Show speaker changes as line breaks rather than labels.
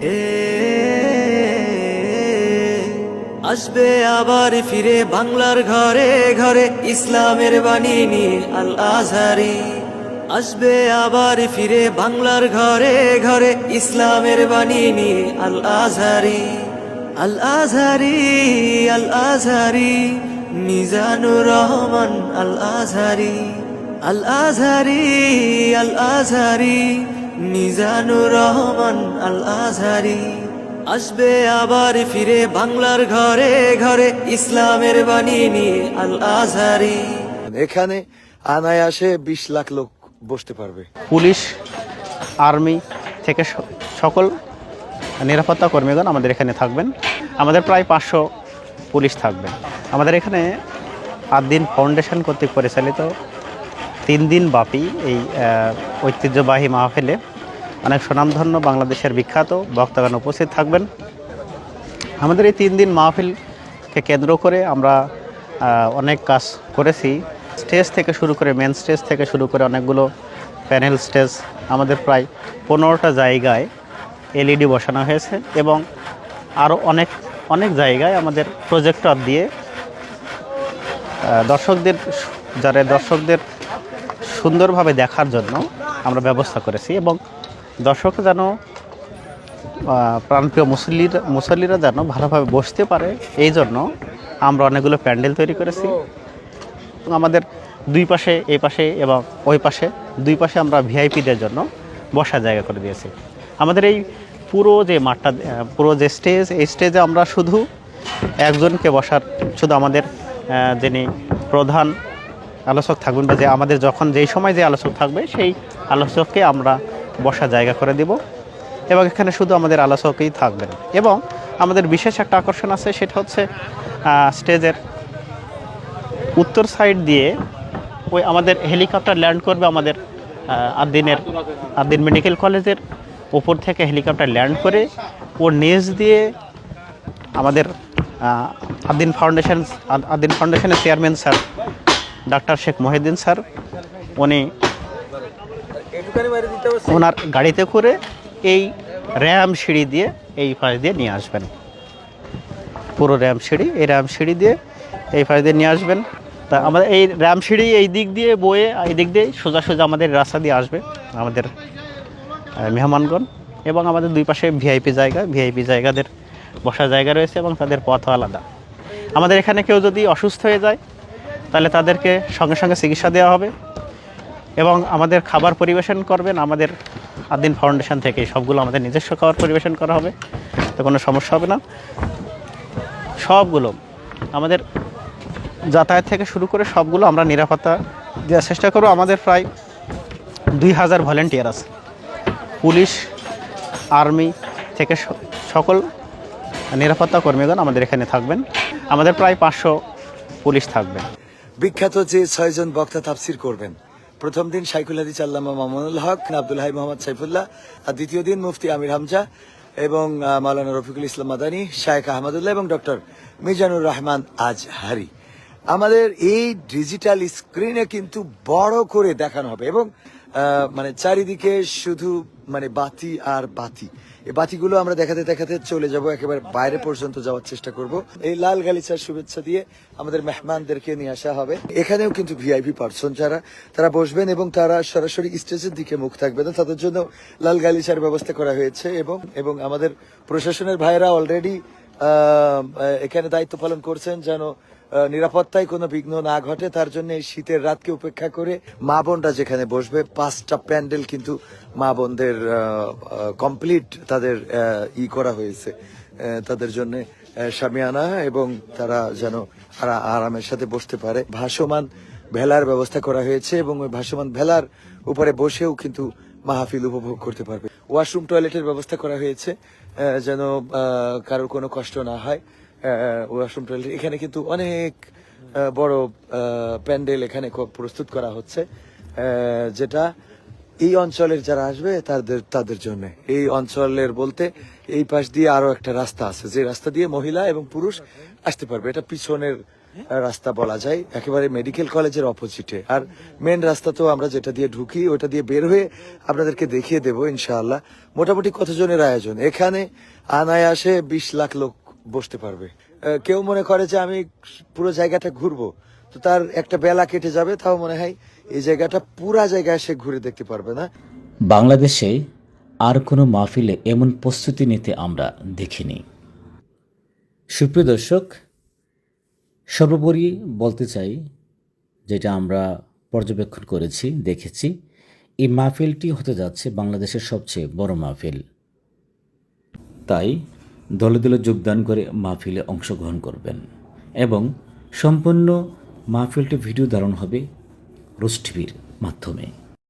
এ আসবে আবার ফিরে বাংলার ঘরে ঘরে ইসলামের বাণী নিয়ে আল আজহারি। আসবে আবার ফিরে বাংলার ঘরে ঘরে ইসলামের বাণী নিয়ে আল আজহারি। আল আজহারি, আল আজহারি, মিজানুর রহমান আল আজহারি। আল আজহারি, আল আজহারি, মিজানুর রহমান আল আজহারি। আসবে আবার ফিরে বাংলার ঘরে ঘরে ইসলামের বাণী নিয়ে আল আজহারি।
এখানে অনায়াসে 20 লাখ লোক বসতে পারবে।
পুলিশ, আর্মি থেকে সকল নিরাপত্তা কর্মীগণ আমাদের এখানে থাকবেন। আমাদের প্রায় 500 পুলিশ থাকবেন। আমাদের এখানে আদ্দিন ফাউন্ডেশন কর্তৃক পরিচালিত 3 দিন ব্যাপী এই ঐতিহ্যবাহী মাহফিলে অনেক সুনামধন্য বাংলাদেশের বিখ্যাত বক্তাগণ উপস্থিত থাকবেন। আমাদের এই 3 দিন মাহফিলকে কেন্দ্র করে আমরা অনেক কাজ করেছি। স্টেজ থেকে শুরু করে মেন স্টেজ থেকে শুরু করে অনেকগুলো প্যানেল স্টেজ আমাদের প্রায় 15টা জায়গায় এলইডি বসানো হয়েছে এবং আরও অনেক জায়গায় আমাদের প্রজেক্টর দিয়ে দর্শকদের সুন্দরভাবে দেখার জন্য আমরা ব্যবস্থা করেছি এবং দর্শক যেন প্রাণপ্রিয় মুসল্লিরা যেন ভালোভাবে বসতে পারে এই জন্য আমরা অনেকগুলো প্যান্ডেল তৈরি করেছি। আমাদের দুই পাশে, এই পাশে এবং ওই পাশে, দুই পাশে আমরা ভিআইপিদের জন্য বসার জায়গা করে দিয়েছি। আমাদের এই পুরো যে মাঠটা, পুরো যে স্টেজ, এই স্টেজে আমরা শুধু একজনকে বসার, শুধু আমাদের যিনি প্রধান আলোচক থাকবেন বা যে আমাদের যখন যেই সময় যে আলোচক থাকবে সেই আলোচককে আমরা বসার জায়গা করে দেব এবং এখানে শুধু আমাদের আলোচকই থাকবেন। এবং আমাদের বিশেষ একটা আকর্ষণ আছে, সেটা হচ্ছে স্টেজের উত্তর সাইড দিয়ে ওই আমাদের হেলিকপ্টার ল্যান্ড করবে। আমাদের আদ্দিন মেডিকেল কলেজের ওপর থেকে হেলিকপ্টার ল্যান্ড করে ওর নিচ দিয়ে আমাদের আদ্দিন ফাউন্ডেশনের chairman sir doctor Sheikh Mohiuddin sir, উনি ওনার গাড়িতে করে এই র্যাম সিঁড়ি দিয়ে এই পাশ দিয়ে নিয়ে আসবেন। পুরো র্যাম সিঁড়ি দিয়ে এই পাশ দিয়ে নিয়ে আসবেন। তা আমাদের এই র্যাম সিঁড়ি এই দিক দিয়ে বয়ে এই দিক দিয়ে সোজা আমাদের রাস্তা দিয়ে আসবে আমাদের মেহমানগণ। এবং আমাদের দুই পাশে ভিআইপি জায়গাদের বসার জায়গা রয়েছে এবং তাদের পথও আলাদা। আমাদের এখানে কেউ যদি অসুস্থ হয়ে যায় তাহলে তাদেরকে সঙ্গে সঙ্গে চিকিৎসা দেওয়া হবে এবং আমাদের খাবার পরিবেশন করবেন আমাদের আদ্দিন ফাউন্ডেশন থেকে। সবগুলো আমাদের নিজস্ব খাবার পরিবেশন করা হবে, তো কোনো সমস্যা হবে না। সবগুলো আমাদের যাতায়াত থেকে শুরু করে সবগুলো আমরা নিরাপত্তা দেওয়ার চেষ্টা করব। আমাদের প্রায় 2000 ভলেন্টিয়ার আছে। পুলিশ, আর্মি থেকে সকল নিরাপত্তা কর্মীগণ আমাদের এখানে থাকবেন। আমাদের প্রায় 500 পুলিশ থাকবেন।
বিখ্যাত যে 6 জন বক্তা তাফসির করবেন, প্রথম দিন শাইখুল হাদিস আল্লামা মামুনুল হক, আব্দুল হাই মোহাম্মদ সাইফুল্লাহ, আর দ্বিতীয় দিন মুফতি আমির হামজা এবং মাওলানা রফিকুল ইসলাম মাদানী, শায়েখ আহমদুল্লাহ এবং ডক্টর মিজানুর রহমান আজহারি। আমাদের এই ডিজিটাল স্ক্রিনে কিন্তু বড় করে দেখানো হবে এবং মানে চারিদিকে শুধু মানে বাতি আর বাতি। এই বাতিগুলো আমরা দেখাতে চলে যাব, একেবারে বাইরে পর্যন্ত যাওয়ার চেষ্টা করব। এই লাল গালিচার শুভেচ্ছা দিয়ে আমাদের মেহমানদেরকে নিয়ে আসা হবে। এখানেও কিন্তু ভিআইপি পার্সন তারা বসবেন এবং তারা সরাসরি স্টেজের দিকে মুখ থাকবে না, তাদের জন্য লাল গালিচার ব্যবস্থা করা হয়েছে এবং আমাদের প্রশাসনের ভাইরা অলরেডি এখানে দায়িত্ব পালন করছেন যেন নিরাপত্তায় কোনো বিঘ্ন না ঘটে। তার জন্য এই শীতের রাতকে উপেক্ষা করে মা বোনরা যেখানে বসবে 5টা প্যান্ডেল কিন্তু মা বোনদের কমপ্লিট তাদের করা হয়েছে তাদের জন্য শামিয়ানা, এবং তারা যেন আরামের সাথে বসতে পারে। ভাসমান ভেলার ব্যবস্থা করা হয়েছে এবং ওই ভাসমান ভেলার উপরে বসেও কিন্তু মাহফিল উপভোগ করতে পারবে। ওয়াশরুম টয়লেটের ব্যবস্থা করা হয়েছে যেন কারোর কোনো কষ্ট না হয়। ওয়াশরুম টয়লেট এখানে কিন্তু অনেক বড় প্যান্ডেল এখানে প্রস্তুত করা হচ্ছে, যেটা এই অঞ্চলের যারা আসবে তাদের জন্য। এই অঞ্চলের বলতে এই পাশ দিয়ে আরো একটা রাস্তা আছে, যে রাস্তা দিয়ে মহিলা এবং পুরুষ আসতে পারবে। এটা পিছনের রাস্তা বলা যায়, একেবারে মেডিকেল কলেজের অপোজিটে। আর মেন রাস্তা তো আমরা যেটা দিয়ে ঢুকি ওটা দিয়ে বের হয়ে আপনাদেরকে দেখিয়ে দেবো ইনশাআল্লাহ। মোটামুটি কতজনের আয়োজন এখানে? আনায়াসে 20 লাখ লোক বসতে পারবে। কেউ মনে করে যে আমি পুরো জায়গাটা ঘুরবো, তো তার একটা বেলা কেটে যাবে। তাও মনে হয় এই জায়গাটা পুরা জায়গায় সে ঘুরে দেখতে পারবে না।
বাংলাদেশে আর কোনো মাহফিলে এমন প্রস্তুতি নিতে আমরা দেখিনি। সুপ্রিয় দর্শক, সর্বোপরি বলতে চাই, যেটা আমরা পর্যবেক্ষণ করেছি, দেখেছি, এই মাহফিলটি হতে যাচ্ছে বাংলাদেশের সবচেয়ে বড় মাহফিল। তাই দলে দলে যোগদান করে মাহফিলে অংশগ্রহণ করবেন এবং সম্পূর্ণ মাহফিলটি ভিডিও ধারণ হবে রোজ টিভির মাধ্যমে।